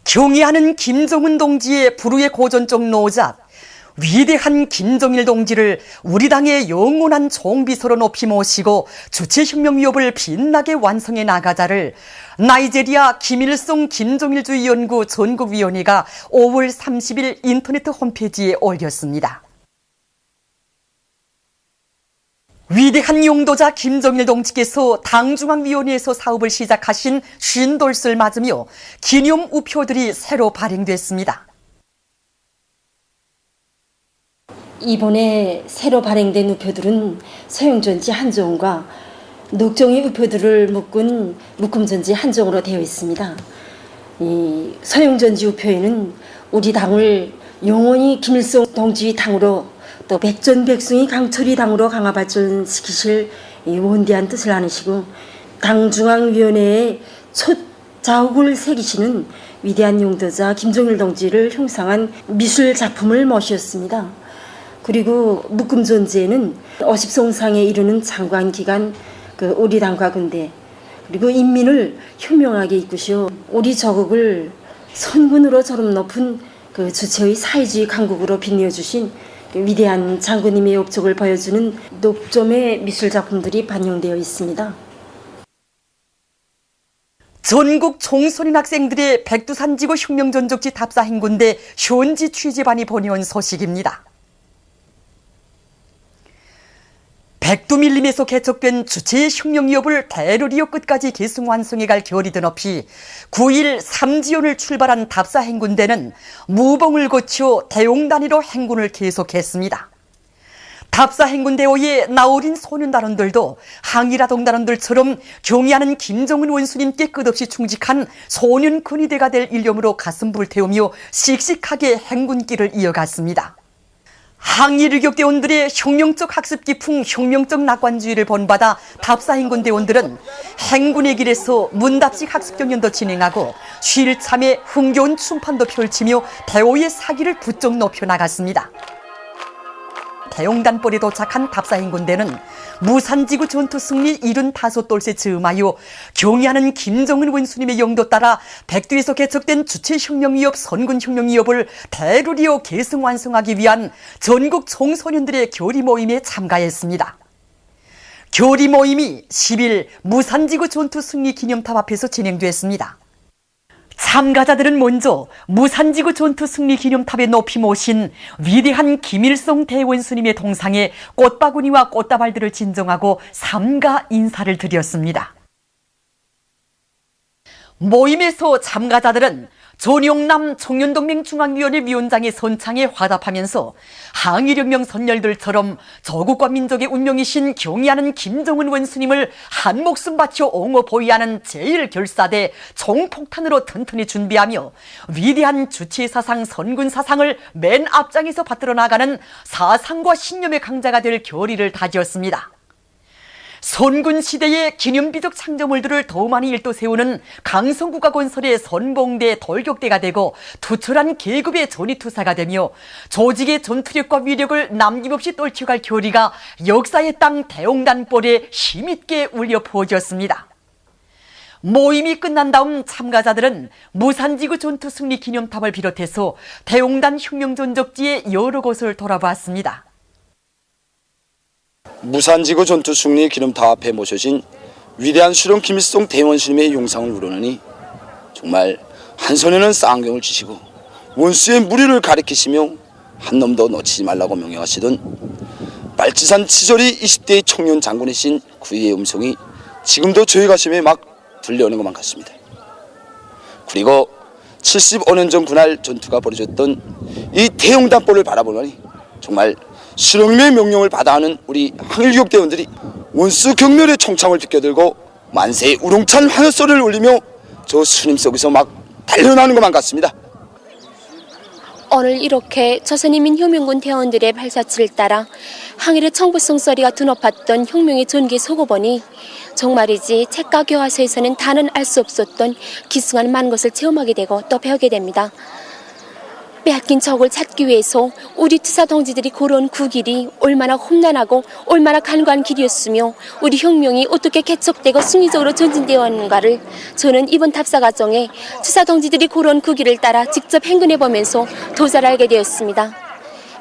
경의하는 김정은 동지의 불후의 고전적 노작, 위대한 김정일 동지를 우리 당의 영원한 총비서로 높이 모시고 주체혁명 위협을 빛나게 완성해 나가자를 나이제리아 김일성 김정일주의 연구 전국위원회가 5월 30일 인터넷 홈페이지에 올렸습니다. 위대한 용도자 김정일 동지께서 당중앙위원회에서 사업을 시작하신 50돌을 맞으며 기념 우표들이 새로 발행됐습니다. 이번에 새로 발행된 우표들은 서영전지 한종과 녹종이 우표들을 묶은 묶음전지 한종으로 되어 있습니다. 이 서영전지 우표에는 우리 당을 영원히 김일성 동지의 당으로 또 백전백승의 강철의 당으로 강화 발전시키실 원대한 뜻을 안으시고 당중앙위원회의 첫 자욱을 새기시는 위대한 용도자 김정일 동지를 형상한 미술 작품을 모셨습니다. 그리고 묶음전지에는 50송상에 이르는 장관기관 우리 당과 군대 그리고 인민을 현명하게 이끄시어 우리 조국을 선군으로 저름 높은 주체의 사회주의 강국으로 빛내어주신 위대한 장군님의 업적을 보여주는 녹점의 미술 작품들이 반영되어 있습니다. 전국 청소년 학생들의 백두산지구 혁명전적지 답사 행군대 현지 취재반이 보내온 소식입니다. 백두밀림에서 개척된 주체의 혁명 위협을 대로리오 끝까지 계승 완성해 갈 결의 드높이 9일 삼지연을 출발한 답사 행군대는 무봉을 거쳐 대용 단위로 행군을 계속했습니다. 답사 행군대호의 나어린 소년단원들도 항일화 동단원들처럼 경의하는 김정은 원수님께 끝없이 충직한 소년 근위대가 될 일념으로 가슴 불태우며 씩씩하게 행군길을 이어갔습니다. 항일유격대원들의 혁명적 학습 기풍, 혁명적 낙관주의를 본받아 답사 행군대원들은 행군의 길에서 문답식 학습 경연도 진행하고 쉴 참에 흥겨운 춤판도 펼치며 대오의 사기를 부쩍 높여 나갔습니다. 대용단벌에 도착한 답사 행군대는 무산지구 전투 승리 75돌에 즈음하여 경의하는 김정은 원수님의 영도 따라 백두에서 개척된 주체혁명위협 선군혁명위협을 대로리오 계승 완성하기 위한 전국 청소년들의 교리 모임에 참가했습니다. 교리 모임이 10일 무산지구 전투 승리 기념탑 앞에서 진행됐습니다. 참가자들은 먼저 무산지구 전투 승리 기념탑에 높이 모신 위대한 김일성 대원수님의 동상에 꽃바구니와 꽃다발들을 진정하고 삼가 인사를 드렸습니다. 모임에서 참가자들은 전용남 청년동맹 중앙위원회 위원장의 선창에 화답하면서 항일혁명 선열들처럼 조국과 민족의 운명이신 경의하는 김정은 원수님을 한 목숨 바쳐 옹호 보위하는 제1결사대 총폭탄으로 튼튼히 준비하며 위대한 주체사상 선군사상을 맨 앞장에서 받들어 나가는 사상과 신념의 강자가 될 결의를 다지었습니다. 선군 시대의 기념비적 창조물들을 더 많이 일도 세우는 강성국가 건설의 선봉대 돌격대가 되고 투철한 계급의 전위투사가 되며 조직의 전투력과 위력을 남김없이 떨쳐갈 결의가 역사의 땅 대용단벌에 힘있게 울려 퍼졌습니다. 모임이 끝난 다음 참가자들은 무산지구 전투 승리 기념탑을 비롯해서 대용단 혁명전적지의 여러 곳을 돌아보았습니다. 무산지구 전투 승리 기념탑 앞에 모셔진 위대한 수령 김일성 대원수님의 용상을 우러나니 정말 한 손에는 쌍경을 쥐시고 원수의 무리를 가리키시며 한 놈도 놓치지 말라고 명령하시던 말지산 치절이 20대의 청년 장군이신 그의 음성이 지금도 저희 가슴에 막 들려오는 것만 같습니다. 그리고 75년 전 그날 전투가 벌어졌던 이 대용단벌을 바라보니 정말 수령님의 명령을 받아 하는 우리 항일유격대원들이 원수 경멸의 총창을 비껴들고 만세의 우렁찬 환호소리를 울리며 저 수님 속에서 막 달려나는 것만 같습니다. 오늘 이렇게 조선인민혁명군 대원들의 발자취를 따라 항일의 청부성 소리가 드높았던 혁명의 전기에 서고 보니 정말이지 책과 교과서에서는 다는 알 수 없었던 기승한 많은 것을 체험하게 되고 또 배우게 됩니다. 빼앗긴 적을 찾기 위해서 우리 투사 동지들이 걸어온 그 길이 얼마나 험난하고 얼마나 간과한 길이었으며 우리 혁명이 어떻게 개척되고 승리적으로 전진되어 왔는가를 저는 이번 답사 과정에 투사 동지들이 걸어온 그 길을 따라 직접 행군해보면서 더 잘 알게 되었습니다.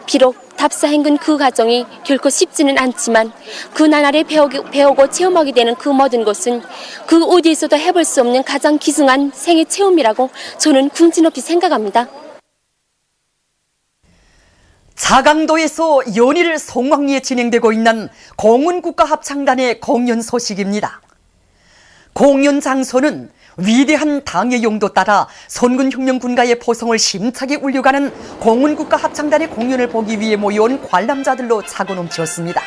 비록 답사 행군 그 과정이 결코 쉽지는 않지만 그 나날에 배우고 체험하게 되는 그 모든 것은 그 어디에서도 해볼 수 없는 가장 기승한 생애 체험이라고 저는 궁진없이 생각합니다. 자강도에서 연일 성황리에 진행되고 있는 공훈국가합창단의 공연 소식입니다. 공연 장소는 위대한 당의 용도 따라 선군혁명군가의 포성을 심차게 울려가는 공훈국가합창단의 공연을 보기 위해 모여온 관람자들로 차고 넘치었습니다.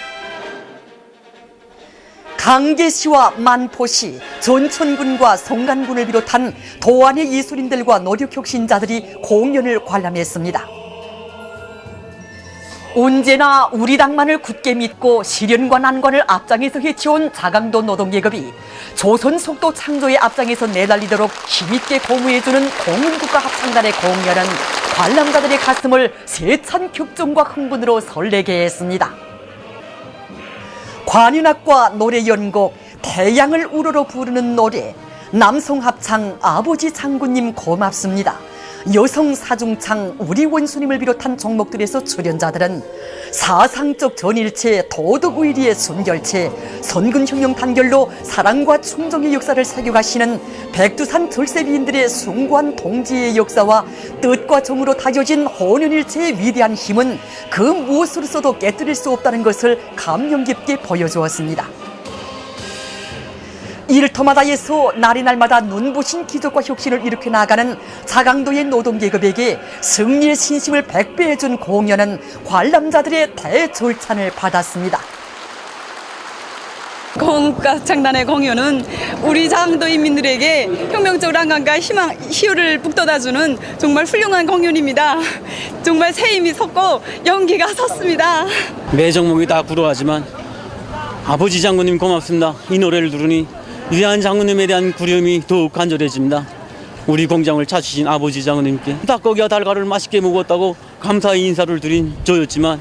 강계시와 만포시, 전천군과 송간군을 비롯한 도안의 예술인들과 노력혁신자들이 공연을 관람했습니다. 언제나 우리 당만을 굳게 믿고 시련과 난관을 앞장에서 헤쳐온 자강도 노동계급이 조선 속도 창조의 앞장에서 내달리도록 힘있게 고무해주는 공훈국가합창단의 공연은 관람자들의 가슴을 세찬 격정과 흥분으로 설레게 했습니다. 관윤악과 노래 연곡, 태양을 우러러 부르는 노래, 남성합창 아버지 장군님 고맙습니다, 여성 사중창 우리 원수님을 비롯한 종목들에서 출연자들은 사상적 전일체, 도덕의리의 순결체, 선군혁명 단결로 사랑과 충정의 역사를 새겨가시는 백두산 절세비인들의 숭고한 동지의 역사와 뜻과 정으로 다져진 혼연일체의 위대한 힘은 그 무엇으로서도 깨뜨릴 수 없다는 것을 감명 깊게 보여주었습니다. 일터마다에서 날이 날마다 눈부신 기적과 혁신을 일으켜 나가는 자강도의 노동계급에게 승리의 신심을 백배해준 공연은 관람자들의 대절찬을 받았습니다. 공훈국가합창단의 공연은 우리 자강도 인민들에게 혁명적 난관과 희열을 북돋아주는 정말 훌륭한 공연입니다. 정말 새 힘이 섰고 연기가 섰습니다. 매 종목이 다 부러워하지만 아버지 장군님 고맙습니다. 이 노래를 들으니 위대한 장군님에 대한 그리움이 더욱 간절해집니다. 우리 공장을 찾으신 아버지 장군님께 닭고기와 달걀을 맛있게 먹었다고 감사의 인사를 드린 저였지만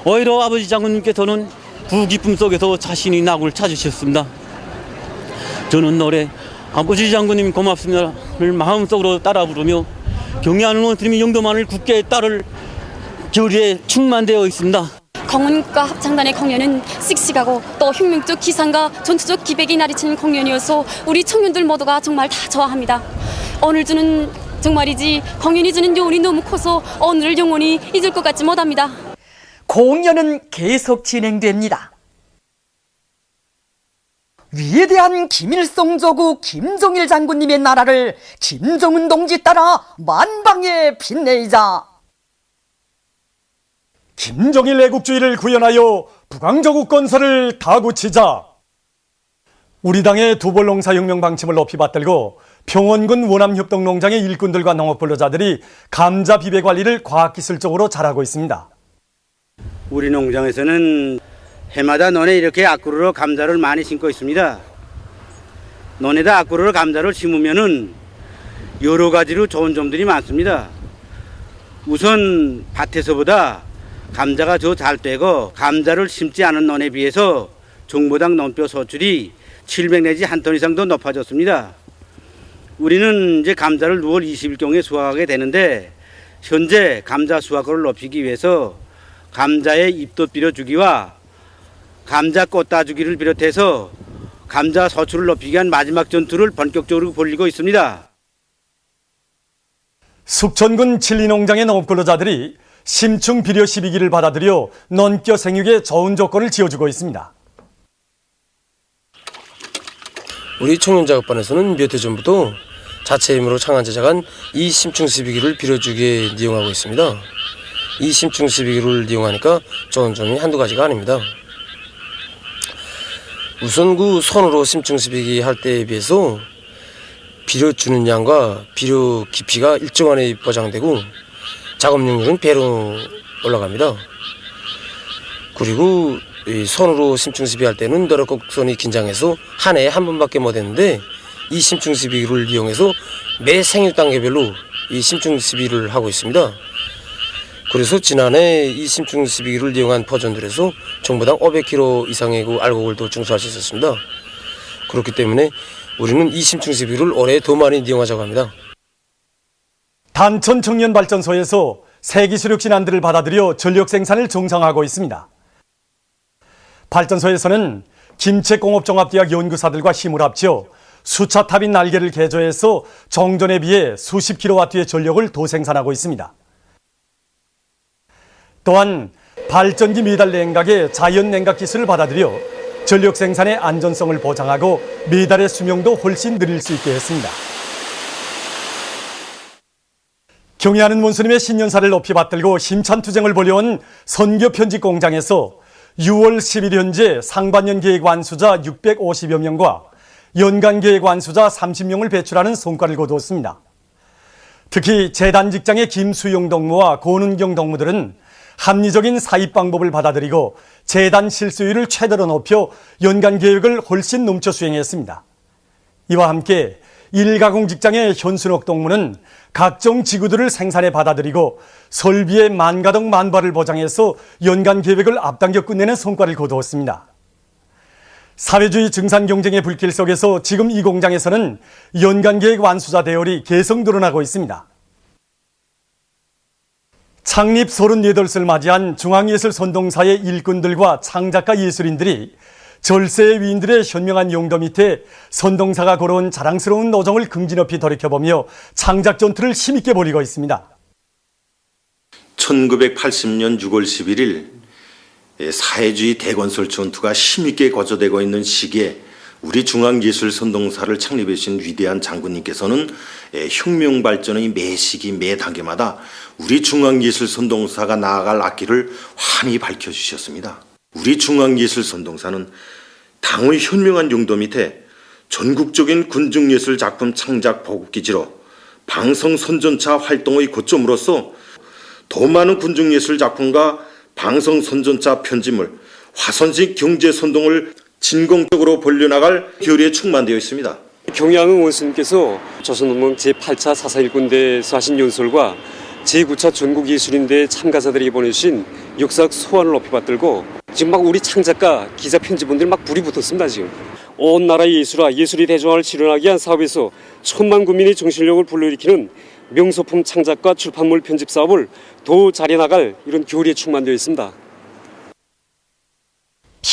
오히려 아버지 장군님께서는 그 기쁨 속에서 자신이 낙을 찾으셨습니다. 저는 노래 아버지 장군님 고맙습니다를 마음속으로 따라 부르며 경의하는 원수님의 영도만을 굳게 따를 결의에 충만되어 있습니다. 공훈국가합창단의 공연은 씩씩하고 또 혁명적 기상과 전투적 기백이 나리치는 공연이어서 우리 청년들 모두가 정말 다 좋아합니다. 오늘 주는 정말이지 공연이 주는 요운이 너무 커서 오늘을 영원히 잊을 것 같지 못합니다. 공연은 계속 진행됩니다. 위대한 김일성 조국 김정일 장군님의 나라를 김정은 동지 따라 만방에 빛내이자 김정일 애국주의를 구현하여 북왕조국 건설을 다구치자. 우리 당의 두벌농사혁명 방침을 높이 받들고 평원군 원암협동농장의 일꾼들과 농업근로자들이 감자 비배 관리를 과학기술적으로 잘하고 있습니다. 우리 농장에서는 해마다 논에 이렇게 앞구르로 감자를 많이 심고 있습니다. 논에다 앞구르로 감자를 심으면은 여러 가지로 좋은 점들이 많습니다. 우선 밭에서보다 감자가 더 잘 되고 감자를 심지 않은 논에 비해서 종모당 논뼈 소출이 700 내지 1톤 이상 더 높아졌습니다. 우리는 이제 감자를 6월 20일경에 수확하게 되는데 현재 감자 수확을 높이기 위해서 감자의 잎도 빌어주기와 감자 꽃 따주기를 비롯해서 감자 소출을 높이기 위한 마지막 전투를 본격적으로 벌이고 있습니다. 숙천군 칠리농장의 농업근로자들이 심층 비료 시비기를 받아들여 논뼈 생육에 좋은 조건을 지어주고 있습니다. 우리 청년작업반에서는 몇 해 전부터 자체 힘으로 창안 제작한 이 심층 시비기를 비료주기에 이용하고 있습니다. 이 심층 시비기를 이용하니까 좋은 점이 한두 가지가 아닙니다. 우선 그 손으로 심층 시비기 할 때에 비해서 비료 주는 양과 비료 깊이가 일정하게 보장되고 작업 능률은 배로 올라갑니다. 그리고 이 손으로 심층 시비할 때는 노력곡선이 긴장해서 한 해에 한 번밖에 못 했는데 이 심층 시비기를 이용해서 매 생육 단계별로 이 심층 시비를 하고 있습니다. 그래서 지난해 이 심층 12기를 이용한 버전들에서 정보당 500kg 이상의 그 알코올도 증수할 수 있었습니다. 그렇기 때문에 우리는 이 심층 12기를 올해 더 많이 이용하자고 합니다. 단천 청년발전소에서 새 기술 혁신안들을 받아들여 전력 생산을 정상화하고 있습니다. 발전소에서는 김책공업종합대학 연구사들과 힘을 합쳐 수차 탑인 날개를 개조해서 정전에 비해 수십 킬로와트의 전력을 더 생산하고 있습니다. 또한 발전기 미달 냉각의 자연 냉각 기술을 받아들여 전력 생산의 안전성을 보장하고 미달의 수명도 훨씬 늘릴 수 있게 했습니다. 경의하는 원수님의 신년사를 높이 받들고 힘찬 투쟁을 벌여온 선교 편집 공장에서 6월 10일 현재 상반년 계획 완수자 650여 명과 연간 계획 완수자 30명을 배출하는 성과를 거두었습니다. 특히 재단 직장의 김수용 동무와 고은경 동무들은 합리적인 사입 방법을 받아들이고 재단 실수율을 최대로 높여 연간 계획을 훨씬 넘쳐 수행했습니다. 이와 함께 일가공 직장의 현순옥 동무는 각종 지구들을 생산해 받아들이고 설비의 만가덕 만발을 보장해서 연간 계획을 앞당겨 끝내는 성과를 거두었습니다. 사회주의 증산 경쟁의 불길 속에서 지금 이 공장에서는 연간 계획 완수자 대열이 계속 늘어나고 있습니다. 창립 38을 맞이한 중앙예술선동사의 일꾼들과 창작가 예술인들이 절세의 위인들의 현명한 용도 밑에 선동사가 걸어온 자랑스러운 노정을 긍지높이 돌이켜보며 창작 전투를 힘있게 벌이고 있습니다. 1980년 6월 11일 사회주의 대건설 전투가 힘있게 거쳐되고 있는 시기에 우리 중앙예술선동사를 창립해 주신 위대한 장군님께서는 혁명 발전의 매 시기 매 단계마다 우리 중앙예술선동사가 나아갈 앞길을 환히 밝혀주셨습니다. 우리 중앙예술선동사는 당의 현명한 용도 밑에 전국적인 군중예술 작품 창작 보급기지로 방송선전차 활동의 거점으로서 더 많은 군중예술 작품과 방송선전차 편집물, 화선식 경제선동을 진공적으로 벌려나갈 결의에 충만되어 있습니다. 경의하는 원수님께서 조선운동 제8차 4.4 일군대에서 하신 연설과 제9차 전국예술인대 참가자들에게 보내주신 역사학 소환을 높이 받들고 지금 막 우리 창작가, 기자, 편집원들 막 불이 붙었습니다. 지금 온 나라의 예술이 대중화를 실현하기 위한 사업에서 천만 국민의 정신력을 불러일으키는 명소품 창작과 출판물 편집 사업을 더 잘해나갈 이런 결의에 충만되어 있습니다.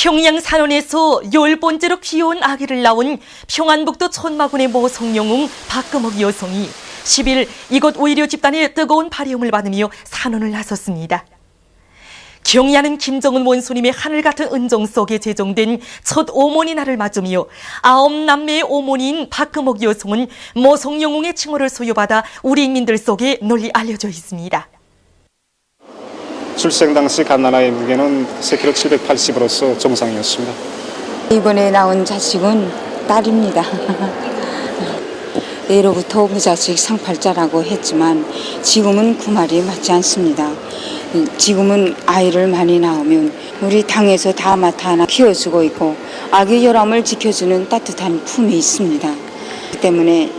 평양 산원에서 10번째로 귀여운 아기를 낳은 평안북도 천마군의 모성영웅 박금옥 여성이 10일 이곳 오이려 집단의 뜨거운 발휘음을 받으며 산원을 나섰습니다. 경의하는 김정은 원수님의 하늘 같은 은정 속에 제정된 첫 오모니 날을 맞으며 9남매의 오모니인 박금옥 여성은 모성영웅의 칭호를 소유받아 우리 인민들 속에 널리 알려져 있습니다. 출생 당시 갓난아의 무게는 3kg 780으로서 정상이었습니다. 이번에 낳은 자식은 딸입니다. 예로부터 그 자식 상팔자라고 했지만 지금은 그 말이 맞지 않습니다. 지금은 아이를 많이 낳으면 우리 당에서 다 맡아 키워주고 있고 아기 혈암을 지켜주는 따뜻한 품이 있습니다. 그 때문에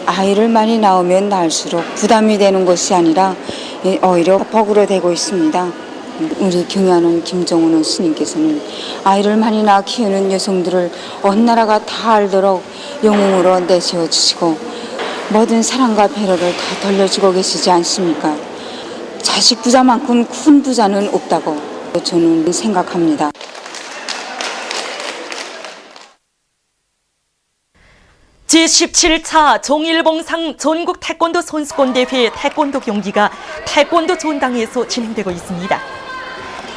아이를 많이 낳으면 낳을수록 부담이 되는 것이 아니라 오히려 복으로 되고 있습니다. 우리 경의하는 김정은 스님께서는 아이를 많이 낳아 키우는 여성들을 온 나라가 다 알도록 영웅으로 내세워주시고 모든 사랑과 배려를 다 돌려주고 계시지 않습니까? 자식 부자만큼 큰 부자는 없다고 저는 생각합니다. 제17차 종일봉상 전국 태권도 선수권 대회 태권도 경기가 태권도 전당에서 진행되고 있습니다.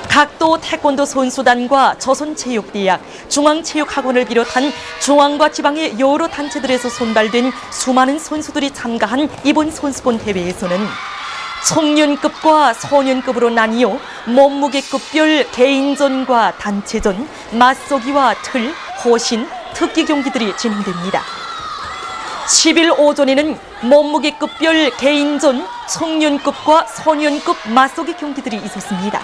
각도 태권도 선수단과 조선체육대학, 중앙체육학원을 비롯한 중앙과 지방의 여러 단체들에서 선발된 수많은 선수들이 참가한 이번 선수권 대회에서는 청년급과 소년급으로 나뉘어 몸무게급별 개인전과 단체전, 맞서기와 틀, 호신, 특기 경기들이 진행됩니다. 10일 오전에는 몸무게급별 개인전, 청년급과 소년급 맞서기 경기들이 있었습니다.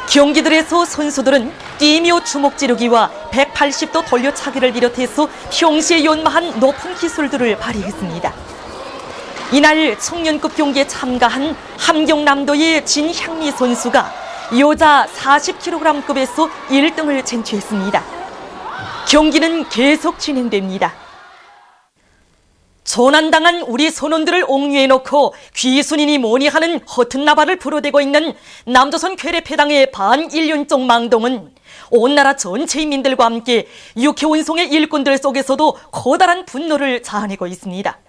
경기들에서 선수들은 뛰며 주먹 지르기와 180도 돌려차기를 비롯해서 평시에 연마한 높은 기술들을 발휘했습니다. 이날 청년급 경기에 참가한 함경남도의 진향미 선수가 여자 40kg급에서 1등을 쟁취했습니다. 경기는 계속 진행됩니다. 조난당한 우리 선원들을 옥류해놓고 귀순이니 뭐니 하는 허튼 나발을 불어대고 있는 남조선 괴뢰패당의 반일륜적 망동은 온 나라 전체 인민들과 함께 육해운송의 일꾼들 속에서도 커다란 분노를 자아내고 있습니다.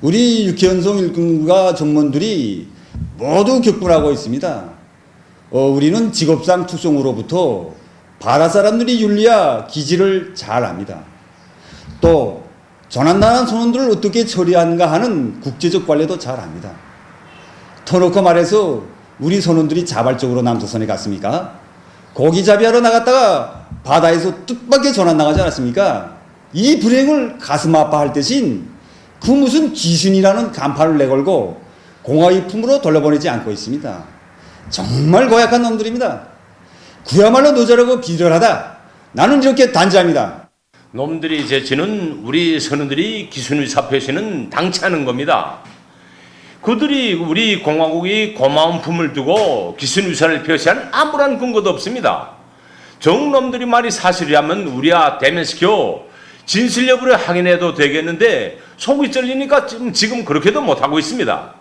우리 육해운송 일꾼과 정문들이 모두 격분하고 있습니다. 우리는 직업상 특성으로부터 바다 사람들이 윤리와 기지를 잘 압니다. 또 조난당한 선원들을 어떻게 처리하는가 하는 국제적 관례도 잘 압니다. 터놓고 말해서 우리 선원들이 자발적으로 남조선에 갔습니까? 고기잡이하러 나갔다가 바다에서 뜻밖의 조난당하지 않았습니까? 이 불행을 가슴 아파할 대신 그 무슨 귀순이라는 간판을 내걸고 공화의 품으로 돌려보내지 않고 있습니다. 정말 고약한 놈들입니다. 그야말로 노자라고 비열하다. 나는 이렇게 단죄합니다. 놈들이 제치는 우리 선원들이 기순의사 표시는 당치 않은 겁니다. 그들이 우리 공화국이 고마운 품을 두고 기순의사를 표시한 아무런 근거도 없습니다. 정놈들이 말이 사실이라면 우리야 대면시켜 진실 여부를 확인해도 되겠는데 속이 쩔리니까 지금 그렇게도 못하고 있습니다.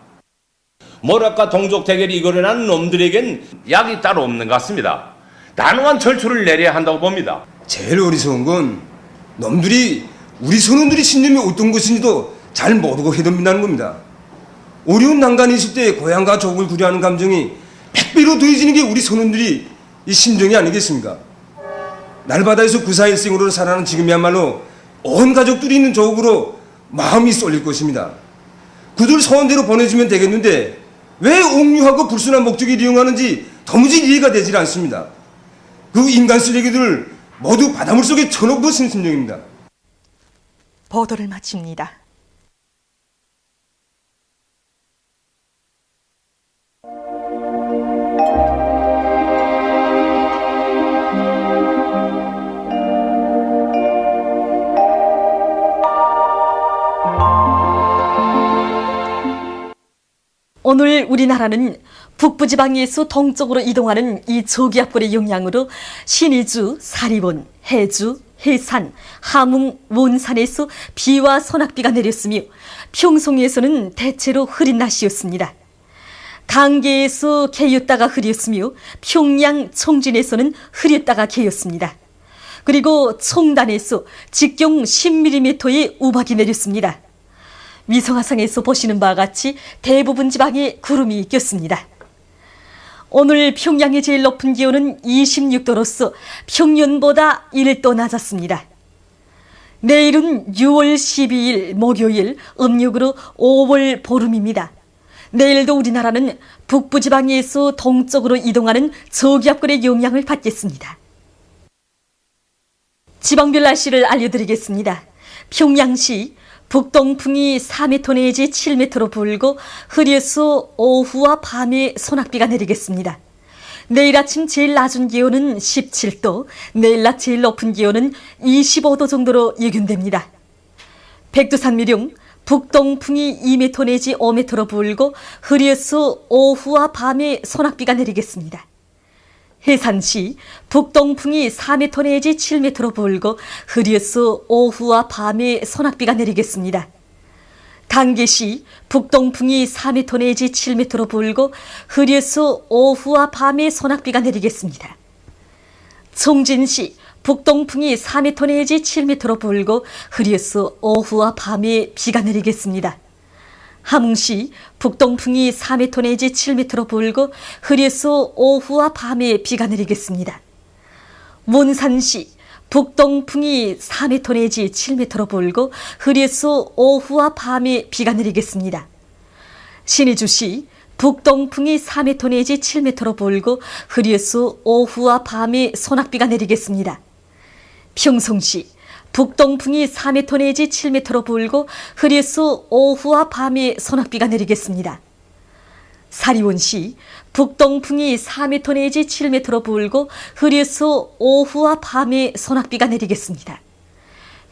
모락과 동족 대결이 이거려난 놈들에겐 약이 따로 없는 것 같습니다. 단호한 절초를 내려야 한다고 봅니다. 제일 어리석은 건 놈들이 우리 선원들이 신념이 어떤 것인지도 잘 모르고 해덤빈다는 겁니다. 어려운 난간이 있을 때 고향과 족을 구려하는 감정이 100배로 더해지는 게 우리 선원들이 이 심정이 아니겠습니까? 날바다에서 구사일생으로 살아가는 지금이야말로 온 가족들이 있는 조국으로 마음이 쏠릴 것입니다. 그들 서원대로 보내주면 되겠는데 왜 옥류하고 불순한 목적을 이용하는지 도무지 이해가 되질 않습니다. 그 인간 쓰레기들을 모두 바닷물 속에 쳐놓고 쓴 심정입니다. 보도를 마칩니다. 오늘 우리나라는 북부지방에서 동쪽으로 이동하는 이 저기압골의 영향으로 신의주, 사리본, 해주, 해산, 함흥, 원산에서 비와 소낙비가 내렸으며 평송에서는 대체로 흐린 날씨였습니다. 강계에서 개였다가 흐렸으며 평양, 청진에서는 흐렸다가 개였습니다. 그리고 청단에서 직경 10mm의 우박이 내렸습니다. 위성화상에서 보시는 바와 같이 대부분 지방에 구름이 꼈습니다. 오늘 평양의 제일 높은 기온은 26도로서 평년보다 1도 낮았습니다. 내일은 6월 12일 목요일 음력으로 5월 보름입니다. 내일도 우리나라는 북부지방에서 동쪽으로 이동하는 저기압골의 영향을 받겠습니다. 지방별 날씨를 알려드리겠습니다. 평양시 북동풍이 4m 내지 7m로 불고 흐려서 오후와 밤에 소낙비가 내리겠습니다. 내일 아침 제일 낮은 기온은 17도, 내일 낮 제일 높은 기온은 25도 정도로 예견됩니다. 백두산미령 북동풍이 2m 내지 5m로 불고 흐려서 오후와 밤에 소낙비가 내리겠습니다. 해산시 북동풍이 4m 내지 7m로 불고 흐려서 오후와 밤에 소낙비가 내리겠습니다. 강계시 북동풍이 4m 내지 7m로 불고 흐려서 오후와 밤에 소낙비가 내리겠습니다. 청진시 북동풍이 4m 내지 7m로 불고 흐려서 오후와 밤에 비가 내리겠습니다. 함흥시 북동풍이 4m 내지 7m로 불고 흐려서 오후와 밤에 비가 내리겠습니다. 원산시 북동풍이 4m 내지 7m로 불고 흐려서 오후와 밤에 비가 내리겠습니다. 신의주시 북동풍이 4m 내지 7m로 불고 흐려서 오후와 밤에 소낙비가 내리겠습니다. 평송시 북동풍이 4m 내지 7m로 불고 흐려서 오후와 밤에 소낙비가 내리겠습니다. 사리원시 북동풍이 4m 내지 7m로 불고 흐려서 오후와 밤에 소낙비가 내리겠습니다.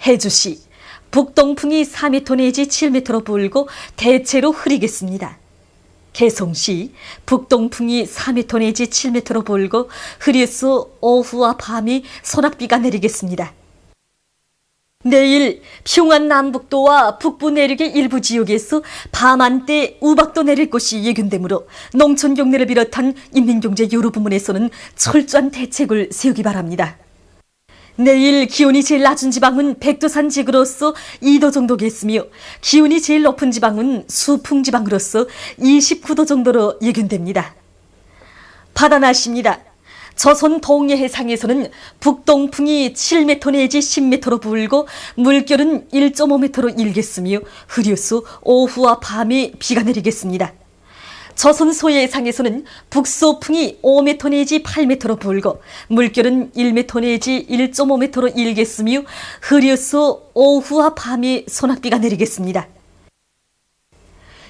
해주시 북동풍이 4m 내지 7m로 불고 대체로 흐리겠습니다. 개송시 북동풍이 4m 내지 7m로 불고 흐려서 오후와 밤이 소낙비가 내리겠습니다. 내일 평안 남북도와 북부 내륙의 일부 지역에서 밤한때 우박도 내릴 것이 예견되므로 농촌 경내를 비롯한 인민경제 여러 부문에서는 철저한 대책을 세우기 바랍니다. 내일 기온이 제일 낮은 지방은 백두산 지구로서 2도 정도겠으며 기온이 제일 높은 지방은 수풍 지방으로서 29도 정도로 예견됩니다. 바다 날씨입니다. 조선 동해 해상에서는 북동풍이 7m 내지 10m로 불고 물결은 1.5m로 일겠으며 흐려서 오후와 밤에 비가 내리겠습니다. 조선 소해상에서는 북서풍이 5m 내지 8m로 불고 물결은 1m 내지 1.5m로 일겠으며 흐려서 오후와 밤에 소낙비가 내리겠습니다.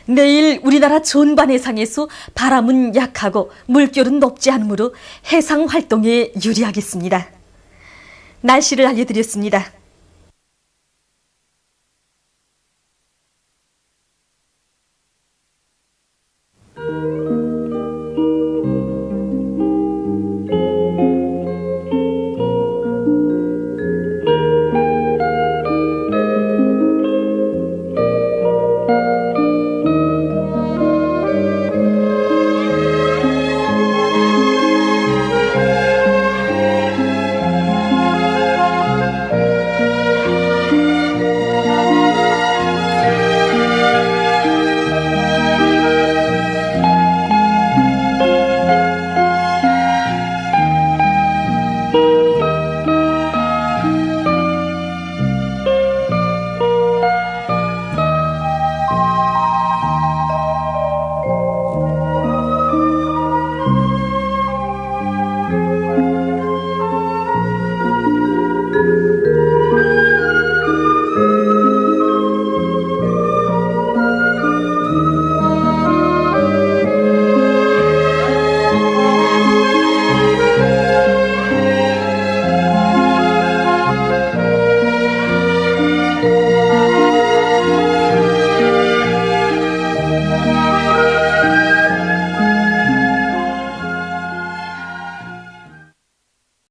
내일 우리나라 전반 해상에서 바람은 약하고 물결은 높지 않으므로 해상 활동에 유리하겠습니다. 날씨를 알려드렸습니다.